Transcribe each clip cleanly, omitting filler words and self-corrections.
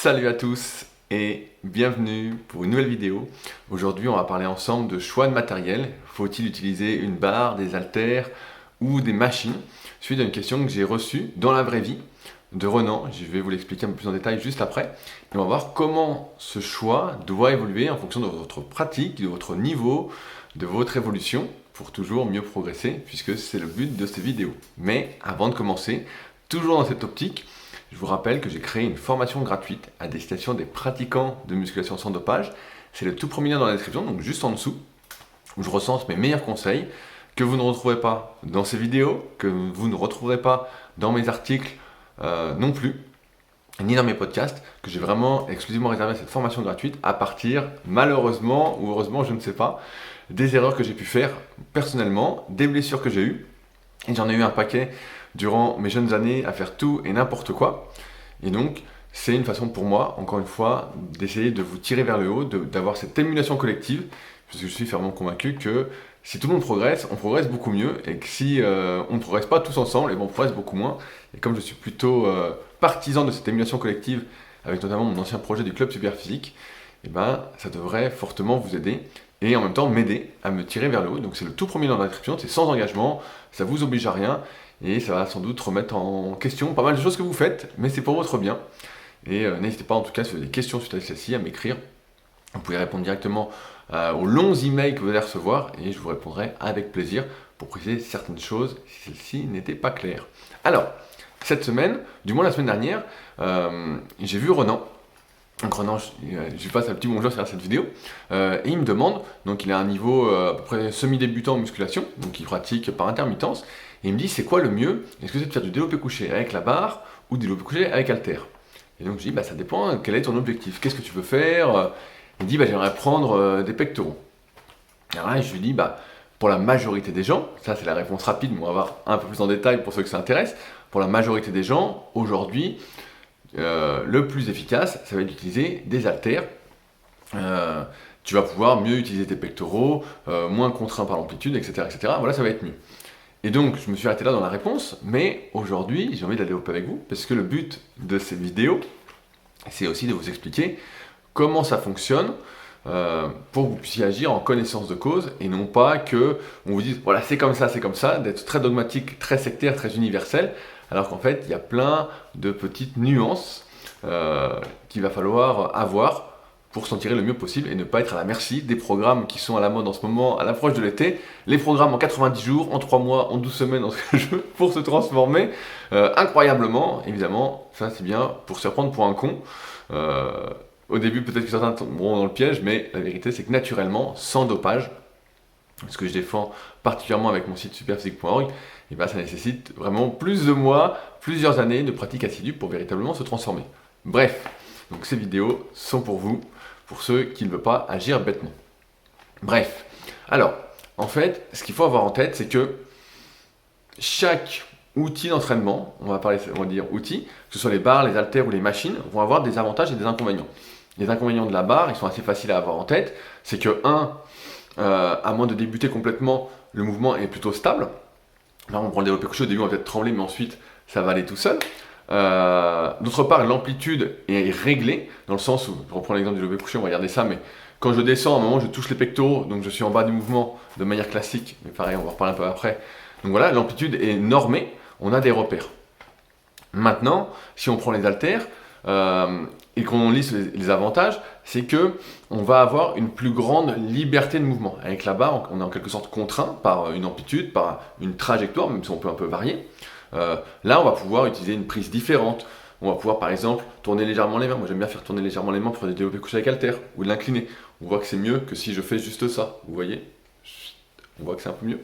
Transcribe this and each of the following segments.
Salut à tous et bienvenue pour une nouvelle vidéo. Aujourd'hui, on va parler ensemble de choix de matériel. Faut-il utiliser une barre, des haltères ou des machines? Suite à une question que j'ai reçue dans la vraie vie de Renan. Je vais vous l'expliquer un peu plus en détail juste après. Et on va voir comment ce choix doit évoluer en fonction de votre pratique, de votre niveau, de votre évolution pour toujours mieux progresser puisque c'est le but de ces vidéos. Mais avant de commencer, toujours dans cette optique, je vous rappelle que j'ai créé une formation gratuite à destination des pratiquants de musculation sans dopage. C'est le tout premier lien dans la description, donc juste en dessous, où je recense mes meilleurs conseils que vous ne retrouverez pas dans ces vidéos, que vous ne retrouverez pas dans mes articles non plus, ni dans mes podcasts, que j'ai vraiment exclusivement réservé à cette formation gratuite à partir, malheureusement ou heureusement, je ne sais pas, des erreurs que j'ai pu faire personnellement, des blessures que j'ai eues, et j'en ai eu un paquet durant mes jeunes années à faire tout et n'importe quoi. Et donc, c'est une façon pour moi, encore une fois, d'essayer de vous tirer vers le haut, d'avoir cette émulation collective, parce que je suis fermement convaincu que si tout le monde progresse, on progresse beaucoup mieux, et que si on ne progresse pas tous ensemble, et on progresse beaucoup moins. Et comme je suis plutôt partisan de cette émulation collective, avec notamment mon ancien projet du club Superphysique, et ben, ça devrait fortement vous aider, et en même temps m'aider à me tirer vers le haut. Donc c'est le tout premier dans la description, c'est sans engagement, ça vous oblige à rien, et ça va sans doute remettre en question pas mal de choses que vous faites, mais c'est pour votre bien. Et n'hésitez pas en tout cas si vous avez des questions suite à celle-ci à m'écrire. Vous pouvez répondre directement aux longs emails que vous allez recevoir et je vous répondrai avec plaisir pour préciser certaines choses si celles-ci n'étaient pas claires. Alors, cette semaine, du moins la semaine dernière, j'ai vu Renan. Donc Renan, je lui passe un petit bonjour sur cette vidéo, et il me demande, donc il a un niveau à peu près semi-débutant en musculation, donc il pratique par intermittence, et il me dit c'est quoi le mieux? Est-ce que c'est de faire du développé couché avec la barre ou du développé couché avec haltère? Et donc je dis bah ça dépend, quel est ton objectif? Qu'est-ce que tu veux faire? Il dit bah j'aimerais prendre des pectoraux. Alors là je lui dis bah pour la majorité des gens, ça c'est la réponse rapide, mais on va voir un peu plus en détail pour ceux que ça intéresse, pour la majorité des gens, aujourd'hui, le plus efficace, ça va être d'utiliser des haltères. Tu vas pouvoir mieux utiliser tes pectoraux, moins contraint par l'amplitude, etc., etc. Voilà, ça va être mieux. Et donc, je me suis arrêté là dans la réponse, mais aujourd'hui, j'ai envie d'aller au pas avec vous, parce que le but de ces vidéos, c'est aussi de vous expliquer comment ça fonctionne, pour que vous puissiez agir en connaissance de cause, et non pas que on vous dise, voilà, c'est comme ça, d'être très dogmatique, très sectaire, très universel, alors qu'en fait, il y a plein de petites nuances qu'il va falloir avoir pour s'en tirer le mieux possible et ne pas être à la merci des programmes qui sont à la mode en ce moment, à l'approche de l'été, les programmes en 90 jours, en 3 mois, en 12 semaines, en ce que je veux, pour se transformer incroyablement. Évidemment, ça c'est bien pour se prendre pour un con. Au début, peut-être que certains tomberont dans le piège, mais la vérité c'est que naturellement, sans dopage, ce que je défends particulièrement avec mon site superphysique.org, et ben ça nécessite vraiment plus de mois, plusieurs années de pratique assidue pour véritablement se transformer. Bref, donc ces vidéos sont pour vous, pour ceux qui ne veulent pas agir bêtement. Bref, alors, en fait, ce qu'il faut avoir en tête, c'est que chaque outil d'entraînement, on va dire outil, que ce soit les barres, les haltères ou les machines, vont avoir des avantages et des inconvénients. Les inconvénients de la barre, ils sont assez faciles à avoir en tête, c'est que à moins de débuter complètement, le mouvement est plutôt stable. Là, on prend le développé couché, au début on va peut-être trembler, mais ensuite ça va aller tout seul. D'autre part, l'amplitude est réglée, dans le sens où, je reprends l'exemple du développé couché, on va regarder ça, mais quand je descends, à un moment je touche les pectoraux, donc je suis en bas du mouvement de manière classique, mais pareil, on va en reparler un peu après. Donc voilà, l'amplitude est normée, on a des repères. Maintenant, si on prend les haltères, et qu'on liste les avantages, c'est que on va avoir une plus grande liberté de mouvement. Avec la barre, on est en quelque sorte contraint par une amplitude, par une trajectoire, même si on peut un peu varier. Là, on va pouvoir utiliser une prise différente. On va pouvoir, par exemple, tourner légèrement les mains. Moi, j'aime bien faire tourner légèrement les mains pour faire des développés couchés avec haltères ou de l'incliner. On voit que c'est mieux que si je fais juste ça. Vous voyez? On voit que c'est un peu mieux.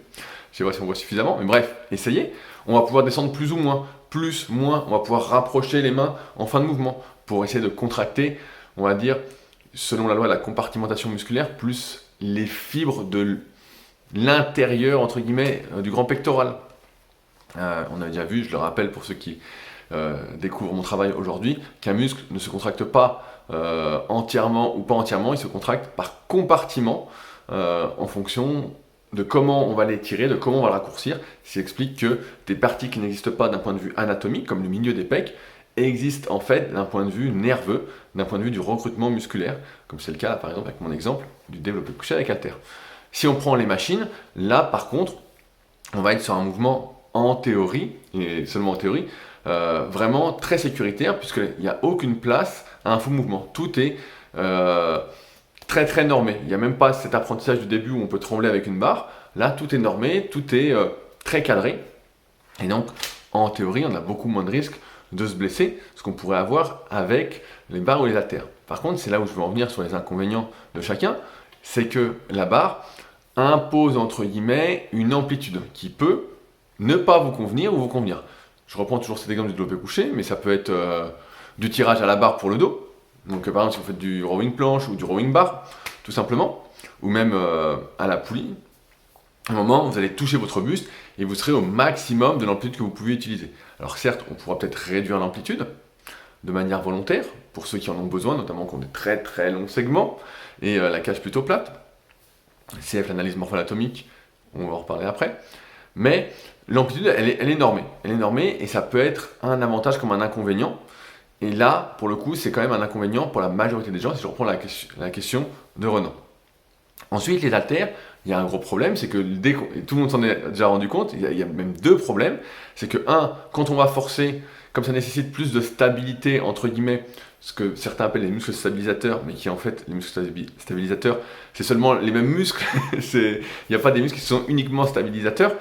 Je sais pas si on voit suffisamment, mais bref, essayez. On va pouvoir descendre plus ou moins. Plus, moins, on va pouvoir rapprocher les mains en fin de mouvement pour essayer de contracter, on va dire, selon la loi de la compartimentation musculaire, plus les fibres de l'intérieur, entre guillemets, du grand pectoral. On a déjà vu, je le rappelle pour ceux qui découvrent mon travail aujourd'hui, qu'un muscle ne se contracte pas entièrement ou pas entièrement, il se contracte par compartiment en fonction de comment on va l'étirer, de comment on va le raccourcir, ce qui explique que des parties qui n'existent pas d'un point de vue anatomique, comme le milieu des pecs, existe en fait d'un point de vue nerveux, d'un point de vue du recrutement musculaire, comme c'est le cas par exemple avec mon exemple du développé couché avec haltère. Si on prend les machines, là par contre, on va être sur un mouvement en théorie, et seulement en théorie, vraiment très sécuritaire, puisqu'il n'y a aucune place à un faux mouvement. Tout est très très normé. Il n'y a même pas cet apprentissage du début où on peut trembler avec une barre. Là, tout est normé, tout est très cadré. Et donc, en théorie, on a beaucoup moins de risques de se blesser, ce qu'on pourrait avoir avec les barres ou les haltères. Par contre, c'est là où je veux en venir sur les inconvénients de chacun, c'est que la barre impose entre guillemets une amplitude qui peut ne pas vous convenir ou vous convenir. Je reprends toujours cet exemple du développé couché, mais ça peut être du tirage à la barre pour le dos. Donc par exemple si vous faites du rowing planche ou du rowing bar, tout simplement, ou même à la poulie, à un moment vous allez toucher votre buste et vous serez au maximum de l'amplitude que vous pouvez utiliser. Alors certes, on pourra peut-être réduire l'amplitude de manière volontaire, pour ceux qui en ont besoin, notamment qui ont des très très longs segments, et la cage plutôt plate. CF, l'analyse morpho-anatomique, on va en reparler après. Mais l'amplitude, elle est normée. Elle est normée et ça peut être un avantage comme un inconvénient. Et là, pour le coup, c'est quand même un inconvénient pour la majorité des gens, si je reprends la question de Renan. Ensuite, les haltères, il y a un gros problème, c'est que tout le monde s'en est déjà rendu compte, il y a même deux problèmes. C'est que, quand on va forcer, comme ça nécessite plus de stabilité, entre guillemets, ce que certains appellent les muscles stabilisateurs, mais qui en fait, les muscles stabilisateurs, c'est seulement les mêmes muscles, il n'y a pas des muscles qui sont uniquement stabilisateurs,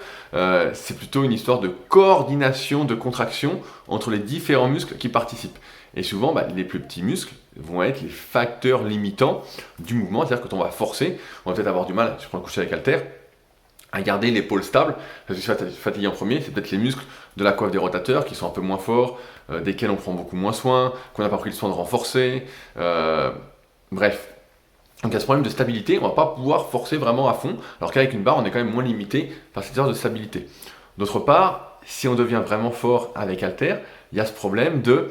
c'est plutôt une histoire de coordination, de contraction entre les différents muscles qui participent. Et souvent, les plus petits muscles vont être les facteurs limitants du mouvement, c'est-à-dire que quand on va forcer, on va peut-être avoir du mal, si je prends le coucher avec haltère, à garder l'épaule stable, parce que si je suis fatigué en premier, c'est peut-être les muscles de la coiffe des rotateurs qui sont un peu moins forts, desquels on prend beaucoup moins soin, qu'on n'a pas pris le soin de renforcer, bref. Donc il y a ce problème de stabilité, on ne va pas pouvoir forcer vraiment à fond, alors qu'avec une barre, on est quand même moins limité par cette histoire de stabilité. D'autre part, si on devient vraiment fort avec haltère, il y a ce problème de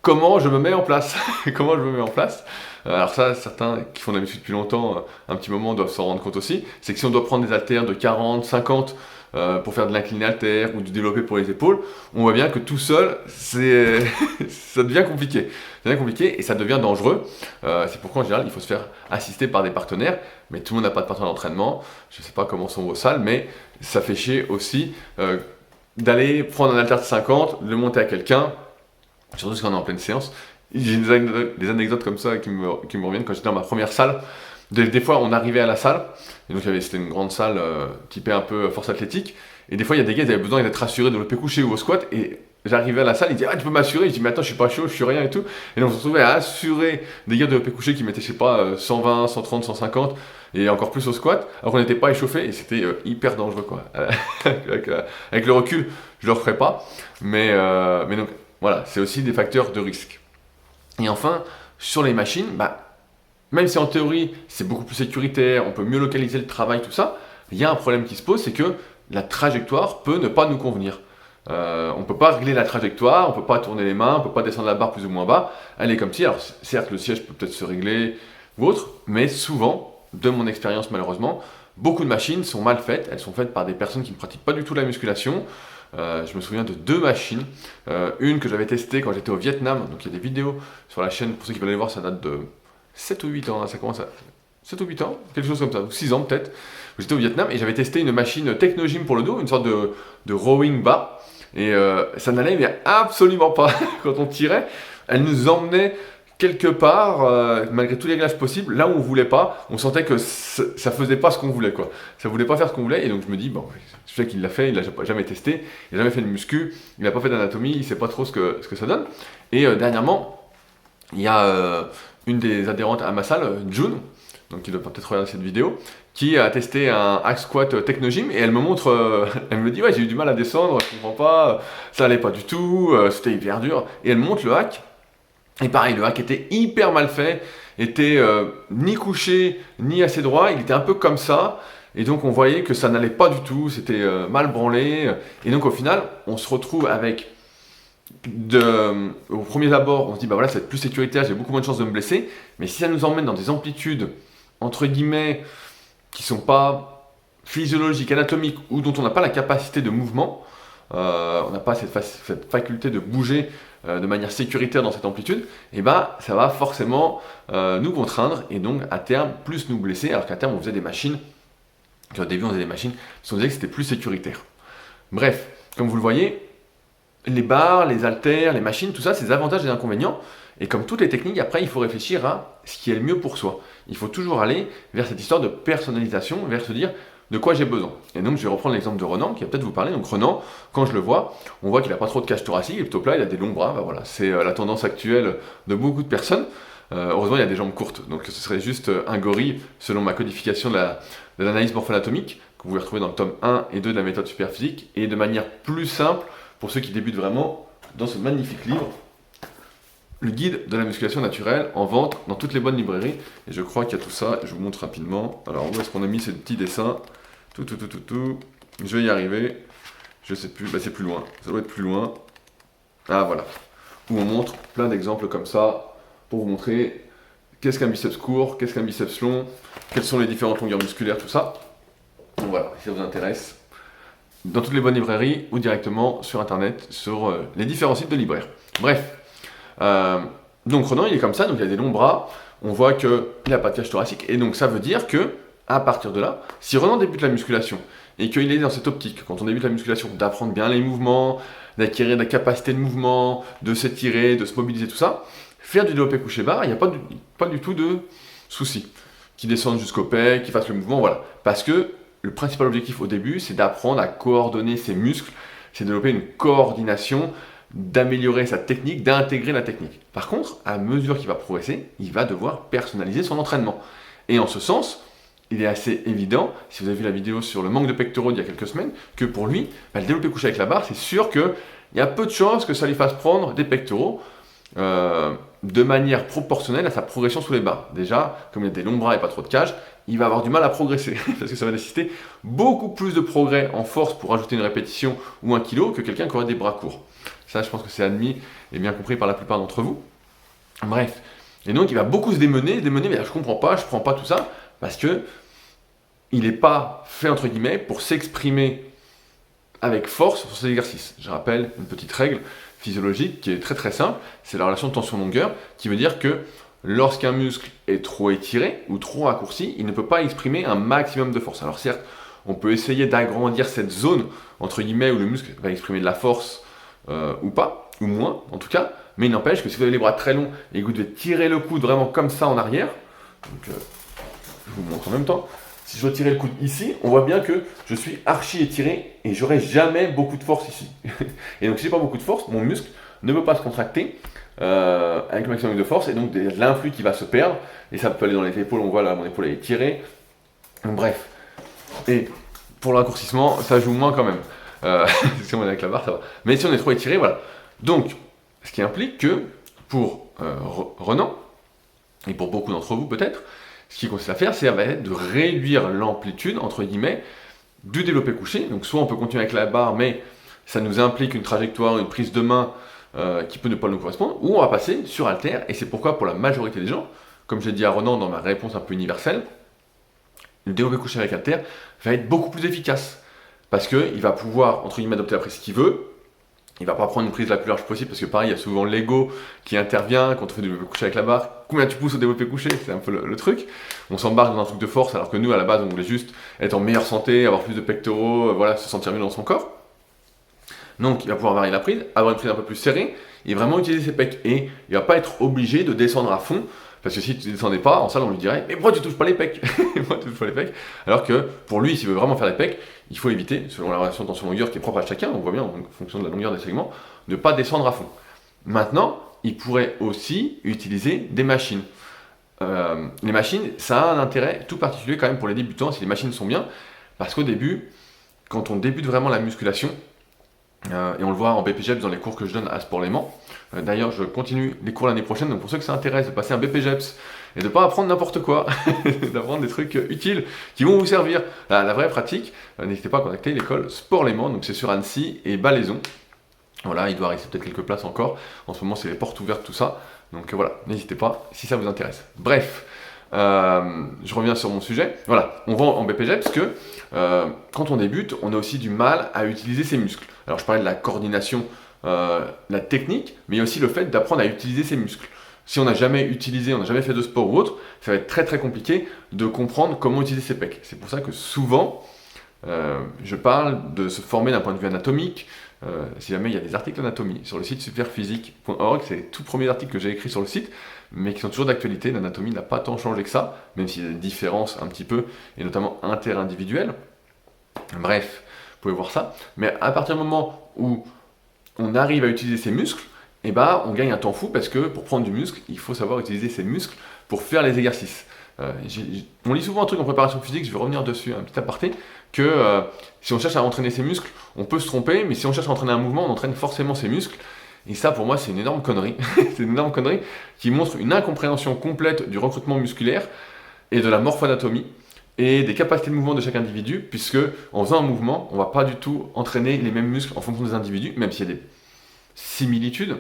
comment je me mets en place. Comment je me mets en place. Alors ça, certains qui font de la muscu depuis longtemps, un petit moment, doivent s'en rendre compte aussi, c'est que si on doit prendre des haltères de 40, 50 pour faire de l'incliné haltère ou du développé pour les épaules, on voit bien que tout seul, ça devient compliqué. Ça devient compliqué et ça devient dangereux. C'est pourquoi en général, il faut se faire assister par des partenaires, mais tout le monde n'a pas de partenaire d'entraînement. Je ne sais pas comment sont vos salles, mais ça fait chier aussi d'aller prendre un haltère de 50, le monter à quelqu'un, surtout quand on est en pleine séance. J'ai des anecdotes comme ça qui me reviennent quand j'étais dans ma première salle. Des fois, on arrivait à la salle, et donc c'était une grande salle typée un peu force athlétique, et des fois, il y a des gars qui avaient besoin d'être assurés de l'OP couché ou au squat, et j'arrivais à la salle, ils disaient « Ah, tu peux m'assurer ?» Je dis « Mais attends, je suis pas chaud, je suis rien et tout. » Et donc, on se retrouvait à assurer des gars de l'OP couché qui mettaient, je sais pas, 120, 130, 150, et encore plus au squat, alors qu'on n'était pas échauffé, et c'était hyper dangereux, quoi. Avec le recul, je le referai pas, mais donc, voilà, c'est aussi des facteurs de risque. Et enfin, sur les machines, même si en théorie c'est beaucoup plus sécuritaire, on peut mieux localiser le travail, tout ça, il y a un problème qui se pose, c'est que la trajectoire peut ne pas nous convenir. On ne peut pas régler la trajectoire, on ne peut pas tourner les mains, on ne peut pas descendre la barre plus ou moins bas. Elle est comme si, alors certes le siège peut peut-être se régler ou autre, mais souvent, de mon expérience malheureusement, beaucoup de machines sont mal faites, elles sont faites par des personnes qui ne pratiquent pas du tout la musculation. Je me souviens de deux machines, une que j'avais testée quand j'étais au Vietnam, donc il y a des vidéos sur la chaîne, pour ceux qui veulent aller voir, ça date de 7 ou 8 ans, ça commence à 7 ou 8 ans, quelque chose comme ça, 6 ans peut-être. J'étais au Vietnam et j'avais testé une machine Technogym pour le dos, une sorte de rowing bar, et ça n'allait mais absolument pas. Quand on tirait, elle nous emmenait quelque part, malgré tous les réglages possibles, là où on voulait pas, on sentait que ça faisait pas ce qu'on voulait, quoi. Ça voulait pas faire ce qu'on voulait, et donc je me dis, bon, je sais qu'il l'a fait, il l'a jamais testé, il n'a jamais fait de muscu, il n'a pas fait d'anatomie, il sait pas trop ce que ça donne. Et dernièrement, il y a une des adhérentes à ma salle, June, donc qui doit peut-être regarder cette vidéo, qui a testé un hack squat Technogym, et elle me montre, elle me dit, ouais, j'ai eu du mal à descendre, je comprends pas, ça allait pas du tout, c'était hyper dur, et elle montre le hack. Et pareil, le hack était hyper mal fait, était ni couché, ni assez droit, il était un peu comme ça, et donc on voyait que ça n'allait pas du tout, c'était mal branlé, et donc au final, on se retrouve avec, au premier abord, on se dit, bah voilà, ça va être plus sécuritaire, j'ai beaucoup moins de chances de me blesser, mais si ça nous emmène dans des amplitudes, entre guillemets, qui sont pas physiologiques, anatomiques, ou dont on n'a pas la capacité de mouvement, on n'a pas cette faculté de bouger de manière sécuritaire dans cette amplitude, et ben ça va forcément nous contraindre et donc à terme plus nous blesser, alors qu'à terme on faisait des machines, au début on faisait des machines, parce qu'on disait que c'était plus sécuritaire. Bref, comme vous le voyez, les barres, les haltères, les machines, tout ça, c'est des avantages et des inconvénients. Et comme toutes les techniques, après, il faut réfléchir à ce qui est le mieux pour soi. Il faut toujours aller vers cette histoire de personnalisation, vers se dire de quoi j'ai besoin. Et donc, je vais reprendre l'exemple de Renan, qui va peut-être vous parler. Donc, Renan, quand je le vois, on voit qu'il n'a pas trop de cage thoracique, il est plutôt plat, il a des longs bras. Ben voilà, c'est la tendance actuelle de beaucoup de personnes. Heureusement, il y a des jambes courtes, donc ce serait juste un gorille, selon ma codification de l'analyse morpho-anatomique, que vous pouvez retrouver dans le tome 1 et 2 de la méthode Superphysique, et de manière plus simple, pour ceux qui débutent vraiment, dans ce magnifique livre, le guide de la musculation naturelle, en vente dans toutes les bonnes librairies. Et je crois qu'il y a tout ça, je vous montre rapidement. Alors, où est-ce qu'on a mis ces petits dessins? Tout. Je vais y arriver. Je sais plus, bah c'est plus loin, ça doit être plus loin. Ah voilà, où on montre plein d'exemples comme ça, pour vous montrer qu'est-ce qu'un biceps court, qu'est-ce qu'un biceps long, quelles sont les différentes longueurs musculaires, tout ça. Donc voilà, si ça vous intéresse, dans toutes les bonnes librairies ou directement sur internet, sur les différents sites de libraires. Bref, donc Renan il est comme ça, donc il a des longs bras, on voit qu'il n'a pas de cage thoracique, et donc ça veut dire que, à partir de là, si Renan débute la musculation, et qu'il est dans cette optique, quand on débute la musculation, d'apprendre bien les mouvements, d'acquérir des capacités de mouvement, de s'étirer, de se mobiliser, tout ça, faire du développé couché barre, il n'y a pas du tout de souci. Qu'il descende jusqu'au pec, qu'il fasse le mouvement, voilà. Parce que le principal objectif au début, c'est d'apprendre à coordonner ses muscles, c'est de développer une coordination, d'améliorer sa technique, d'intégrer la technique. Par contre, à mesure qu'il va progresser, il va devoir personnaliser son entraînement. Et en ce sens, il est assez évident, si vous avez vu la vidéo sur le manque de pectoraux d'il y a quelques semaines, que pour lui, le développé couché avec la barre, c'est sûr qu'il y a peu de chances que ça lui fasse prendre des pectoraux de manière proportionnelle à sa progression sous les barres. Déjà, comme il a des longs bras et pas trop de cage, il va avoir du mal à progresser, parce que ça va nécessiter beaucoup plus de progrès en force pour ajouter une répétition ou un kilo que quelqu'un qui aurait des bras courts. Ça, je pense que c'est admis et bien compris par la plupart d'entre vous. Bref, et donc il va beaucoup se démener, mais je comprends pas, je prends pas tout ça, parce que il n'est pas fait, entre guillemets, pour s'exprimer avec force sur ces exercices. Je rappelle une petite règle physiologique qui est très très simple, c'est la relation de tension-longueur, qui veut dire que lorsqu'un muscle est trop étiré ou trop raccourci, il ne peut pas exprimer un maximum de force. Alors certes, on peut essayer d'agrandir cette zone, entre guillemets, où le muscle va exprimer de la force ou pas, ou moins en tout cas, mais il n'empêche que si vous avez les bras très longs et que vous devez tirer le coude vraiment comme ça en arrière, donc je vous montre en même temps, si je retire le coude ici, on voit bien que je suis archi étiré et j'aurai jamais beaucoup de force ici. Et donc si j'ai pas beaucoup de force, mon muscle ne peut pas se contracter avec le maximum de force, et donc de l'influx qui va se perdre, et ça peut aller dans les épaules, on voit là mon épaule est étirée. Donc bref, et pour le raccourcissement, ça joue moins quand même. Si on est avec la barre, ça va. Mais si on est trop étiré, voilà. Donc, ce qui implique que pour Renan, et pour beaucoup d'entre vous peut-être, ce qui consiste à faire, c'est de réduire l'amplitude, entre guillemets, du développé couché. Donc soit on peut continuer avec la barre, mais ça nous implique une trajectoire, une prise de main qui peut ne pas nous correspondre, ou on va passer sur haltère, et c'est pourquoi pour la majorité des gens, comme j'ai dit à Renan dans ma réponse un peu universelle, le développé couché avec haltère va être beaucoup plus efficace, parce qu'il va pouvoir, entre guillemets, adopter la prise qu'il veut. Il va pas prendre une prise la plus large possible, parce que pareil, il y a souvent l'ego qui intervient quand on fait du développé couché avec la barre. Combien tu pousses au développé couché, c'est un peu le truc. On s'embarque dans un truc de force, alors que nous, à la base, on voulait juste être en meilleure santé, avoir plus de pectoraux, voilà, se sentir mieux dans son corps. Donc, il va pouvoir varier la prise, avoir une prise un peu plus serrée, et vraiment utiliser ses pecs. Et il va pas être obligé de descendre à fond, parce que si tu ne descendais pas, en salle, on lui dirait « Mais pourquoi tu touches pas les pecs ?» Pourquoi tu touches pas les pecs? Alors que, pour lui, s'il veut vraiment faire les pecs, il faut éviter, selon la relation tension-longueur qui est propre à chacun, on voit bien en fonction de la longueur des segments, de ne pas descendre à fond. Maintenant, il pourrait aussi utiliser des machines. Les machines, ça a un intérêt tout particulier quand même pour les débutants, si les machines sont bien, parce qu'au début, quand on débute vraiment la musculation, et on le voit en BPGEPS dans les cours que je donne à Sport Léman. D'ailleurs, je continue les cours l'année prochaine, donc pour ceux que ça intéresse de passer un BPGEPS et de ne pas apprendre n'importe quoi, d'apprendre des trucs utiles qui vont vous servir à la vraie pratique, n'hésitez pas à contacter l'école Sport Léman, donc c'est sur Annecy et Balaison. Voilà, il doit rester peut-être quelques places encore. En ce moment, c'est les portes ouvertes, tout ça. Donc voilà, n'hésitez pas si ça vous intéresse. Bref, je reviens sur mon sujet. Voilà, on va en BPJ parce que quand on débute, on a aussi du mal à utiliser ses muscles. Alors je parlais de la coordination, la technique, mais il y a aussi le fait d'apprendre à utiliser ses muscles. Si on n'a jamais utilisé, on n'a jamais fait de sport ou autre, ça va être très très compliqué de comprendre comment utiliser ses pecs. C'est pour ça que souvent, je parle de se former d'un point de vue anatomique. Si jamais il y a des articles d'anatomie sur le site superphysique.org, c'est les tout premiers articles que j'ai écrits sur le site, mais qui sont toujours d'actualité. L'anatomie n'a pas tant changé que ça, même s'il y a des différences un petit peu, et notamment interindividuelles. Bref, vous pouvez voir ça. Mais à partir du moment où on arrive à utiliser ses muscles, eh ben, on gagne un temps fou parce que pour prendre du muscle, il faut savoir utiliser ses muscles pour faire les exercices. On lit souvent un truc en préparation physique, je vais revenir dessus, un petit aparté, que si on cherche à entraîner ses muscles, on peut se tromper, mais si on cherche à entraîner un mouvement, on entraîne forcément ses muscles. Et ça, pour moi, c'est une énorme connerie. C'est une énorme connerie qui montre une incompréhension complète du recrutement musculaire et de la morphoanatomie et des capacités de mouvement de chaque individu, puisque en faisant un mouvement, on ne va pas du tout entraîner les mêmes muscles en fonction des individus, même s'il y a des similitudes,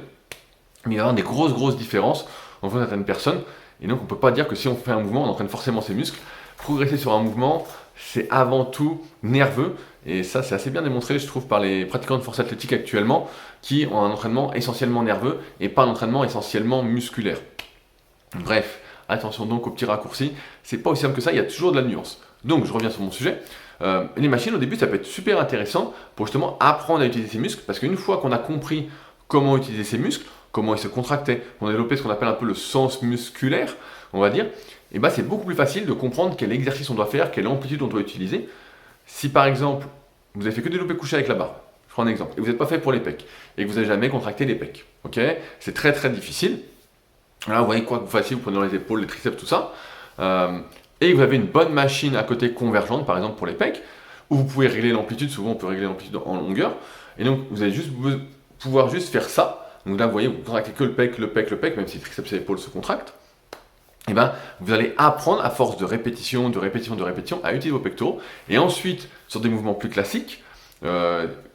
mais il va y avoir des grosses différences en fonction de certaines personnes. Et donc, on ne peut pas dire que si on fait un mouvement, on entraîne forcément ses muscles. Progresser sur un mouvement, c'est avant tout nerveux. Et ça, c'est assez bien démontré, je trouve, par les pratiquants de force athlétique actuellement, qui ont un entraînement essentiellement nerveux et pas un entraînement essentiellement musculaire. Bref, attention donc aux petits raccourcis. C'est pas aussi simple que ça, il y a toujours de la nuance. Donc, je reviens sur mon sujet. Les machines, au début, ça peut être super intéressant pour justement apprendre à utiliser ses muscles, parce qu'une fois qu'on a compris comment utiliser ses muscles, comment ils se contractaient, on a développé ce qu'on appelle un peu le sens musculaire, on va dire, et ben c'est beaucoup plus facile de comprendre quel exercice on doit faire, quelle amplitude on doit utiliser. Si par exemple, vous avez fait que développer couché avec la barre, je prends un exemple, et vous n'êtes pas fait pour les pecs, et que vous n'avez jamais contracté les pecs, ok, c'est très très difficile. Là, vous voyez quoi que vous fassiez, vous prenez dans les épaules, les triceps, tout ça, et vous avez une bonne machine à côté convergente, par exemple pour les pecs, où vous pouvez régler l'amplitude, souvent on peut régler l'amplitude en longueur, et donc vous allez juste pouvoir juste faire ça. Donc là, vous voyez, vous contractez que le pec, même si le triceps et l'épaule se contractent. Et ben, vous allez apprendre à force de répétition, à utiliser vos pectoraux. Et ensuite, sur des mouvements plus classiques,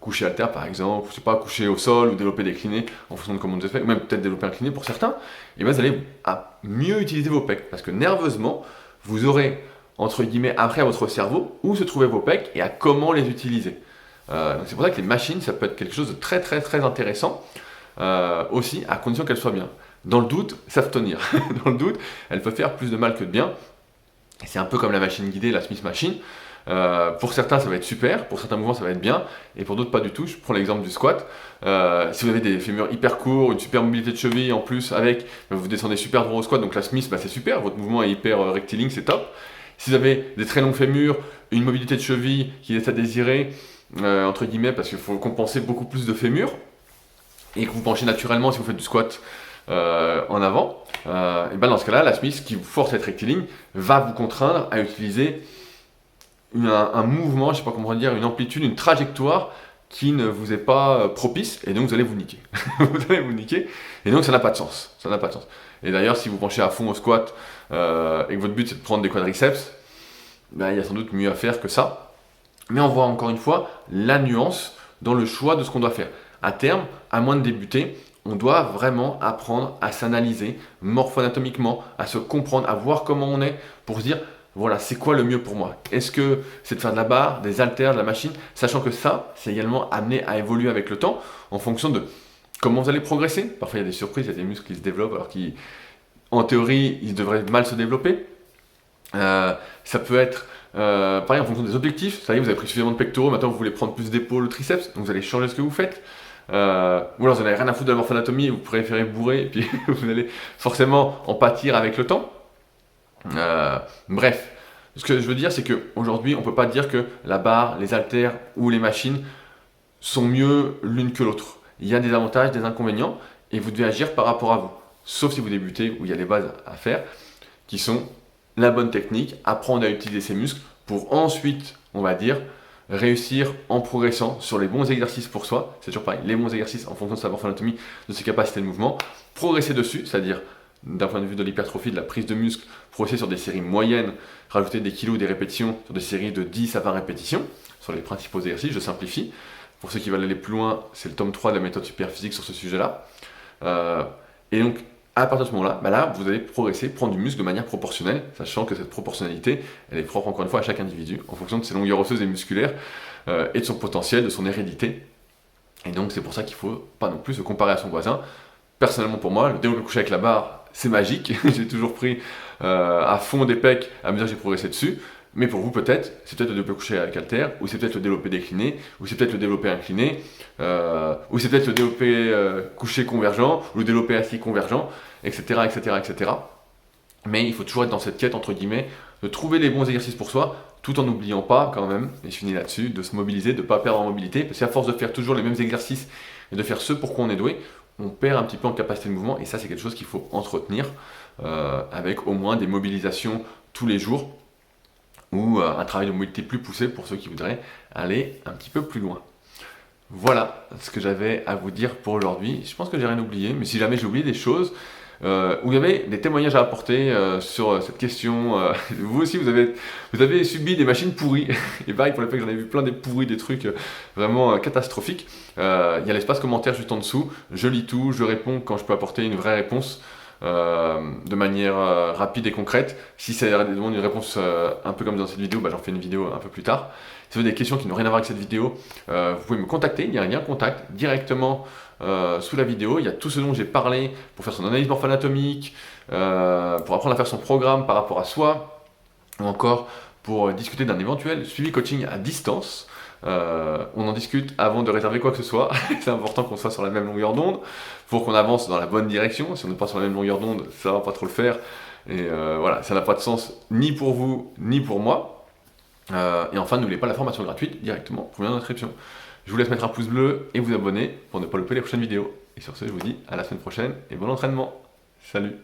coucher haltère par exemple, je sais pas, coucher au sol ou développer décliné en fonction de comment vous êtes fait, ou même peut-être développer incliné pour certains, et ben vous allez à mieux utiliser vos pecs. Parce que nerveusement, vous aurez, entre guillemets, appris à votre cerveau où se trouvaient vos pecs et à comment les utiliser. Donc c'est pour ça que les machines, ça peut être quelque chose de très intéressant. Aussi, à condition qu'elle soit bien. Dans le doute, savent tenir. Dans le doute, elle peut faire plus de mal que de bien. C'est un peu comme la machine guidée, la Smith Machine. Pour certains, ça va être super, pour certains mouvements, ça va être bien, et pour d'autres, pas du tout. Je prends l'exemple du squat. Si vous avez des fémurs hyper courts, une super mobilité de cheville en plus, vous descendez super droit au squat, donc la Smith, c'est super, votre mouvement est hyper rectiligne, c'est top. Si vous avez des très longs fémurs, une mobilité de cheville qui laisse à désirer, entre guillemets, parce qu'il faut compenser beaucoup plus de fémurs, et que vous penchez naturellement si vous faites du squat en avant, et ben dans ce cas-là, la Smith, qui vous force à être rectiligne, va vous contraindre à utiliser un mouvement, je ne sais pas comment dire, une amplitude, une trajectoire qui ne vous est pas propice, et donc vous allez vous niquer. Vous allez vous niquer, et donc ça n'a pas de sens. Ça n'a pas de sens. Et d'ailleurs, si vous penchez à fond au squat et que votre but c'est de prendre des quadriceps, ben, il y a sans doute mieux à faire que ça. Mais on voit encore une fois la nuance dans le choix de ce qu'on doit faire. À terme, à moins de débuter, on doit vraiment apprendre à s'analyser morpho-anatomiquement, à se comprendre, à voir comment on est, pour se dire, voilà, c'est quoi le mieux pour moi? Est-ce que c'est de faire de la barre, des haltères, de la machine, sachant que ça, c'est également amené à évoluer avec le temps, en fonction de comment vous allez progresser. Parfois, il y a des surprises, il y a des muscles qui se développent, alors qu'en théorie, ils devraient mal se développer. Ça peut être pareil en fonction des objectifs. Ça y est, vous avez pris suffisamment de pectoraux, maintenant vous voulez prendre plus d'épaules, triceps, donc vous allez changer ce que vous faites. Ou alors vous n'avez rien à foutre de la morphoanatomie et vous préférez bourrer, et puis vous allez forcément en pâtir avec le temps. Bref, ce que je veux dire, c'est qu'aujourd'hui, on ne peut pas dire que la barre, les haltères ou les machines sont mieux l'une que l'autre. Il y a des avantages, des inconvénients, et vous devez agir par rapport à vous. Sauf si vous débutez, où il y a les bases à faire, qui sont la bonne technique, apprendre à utiliser ses muscles, pour ensuite, on va dire, réussir en progressant sur les bons exercices pour soi. C'est toujours pareil, les bons exercices en fonction de sa morphoanatomie, de ses capacités de mouvement, progresser dessus, c'est-à-dire d'un point de vue de l'hypertrophie, de la prise de muscle, progresser sur des séries moyennes, rajouter des kilos, des répétitions, sur des séries de 10 à 20 répétitions, sur les principaux exercices, je simplifie. Pour ceux qui veulent aller plus loin, c'est le tome 3 de la méthode Superphysique sur ce sujet-là. Et donc, à partir de ce moment-là, là, vous allez progresser, prendre du muscle de manière proportionnelle, sachant que cette proportionnalité, elle est propre encore une fois à chaque individu, en fonction de ses longueurs osseuses et musculaires, et de son potentiel, de son hérédité. Et donc c'est pour ça qu'il ne faut pas non plus se comparer à son voisin. Personnellement pour moi, le développé couché avec la barre, c'est magique. J'ai toujours pris à fond des pecs à mesure que j'ai progressé dessus. Mais pour vous peut-être, c'est peut-être le développé couché avec haltère, ou c'est peut-être le développé décliné, ou c'est peut-être le développé incliné, ou c'est peut-être le développé couché convergent, ou le développé assis convergent, etc., etc., etc. Mais il faut toujours être dans cette quête, entre guillemets, de trouver les bons exercices pour soi, tout en n'oubliant pas quand même, et je finis là-dessus, de se mobiliser, de ne pas perdre en mobilité, parce qu'à force de faire toujours les mêmes exercices et de faire ce pour quoi on est doué, on perd un petit peu en capacité de mouvement, et ça c'est quelque chose qu'il faut entretenir avec au moins des mobilisations tous les jours, ou un travail de mobilité plus poussé pour ceux qui voudraient aller un petit peu plus loin. Voilà ce que j'avais à vous dire pour aujourd'hui. Je pense que j'ai rien oublié, mais si jamais j'ai oublié des choses, où il y avait des témoignages à apporter sur cette question. Vous aussi, vous avez subi des machines pourries. Et pareil, pour le fait que j'en ai vu plein des pourris, des trucs vraiment catastrophiques. Il y a l'espace commentaire juste en dessous. Je lis tout, je réponds quand je peux apporter une vraie réponse. De manière rapide et concrète. Si ça demande une réponse un peu comme dans cette vidéo, j'en fais une vidéo un peu plus tard. Si vous avez des questions qui n'ont rien à voir avec cette vidéo, vous pouvez me contacter, il y a un lien contact directement sous la vidéo. Il y a tout ce dont j'ai parlé pour faire son analyse morpho-anatomique, pour apprendre à faire son programme par rapport à soi, ou encore pour discuter d'un éventuel suivi coaching à distance. On en discute avant de réserver quoi que ce soit. C'est important qu'on soit sur la même longueur d'onde pour qu'on avance dans la bonne direction. Si on n'est pas sur la même longueur d'onde, ça va pas trop le faire. Et voilà, ça n'a pas de sens ni pour vous ni pour moi. Et enfin, n'oubliez pas la formation gratuite directement pour lien d'inscription. Je vous laisse mettre un pouce bleu et vous abonner pour ne pas louper les prochaines vidéos. Et sur ce, je vous dis à la semaine prochaine et bon entraînement. Salut!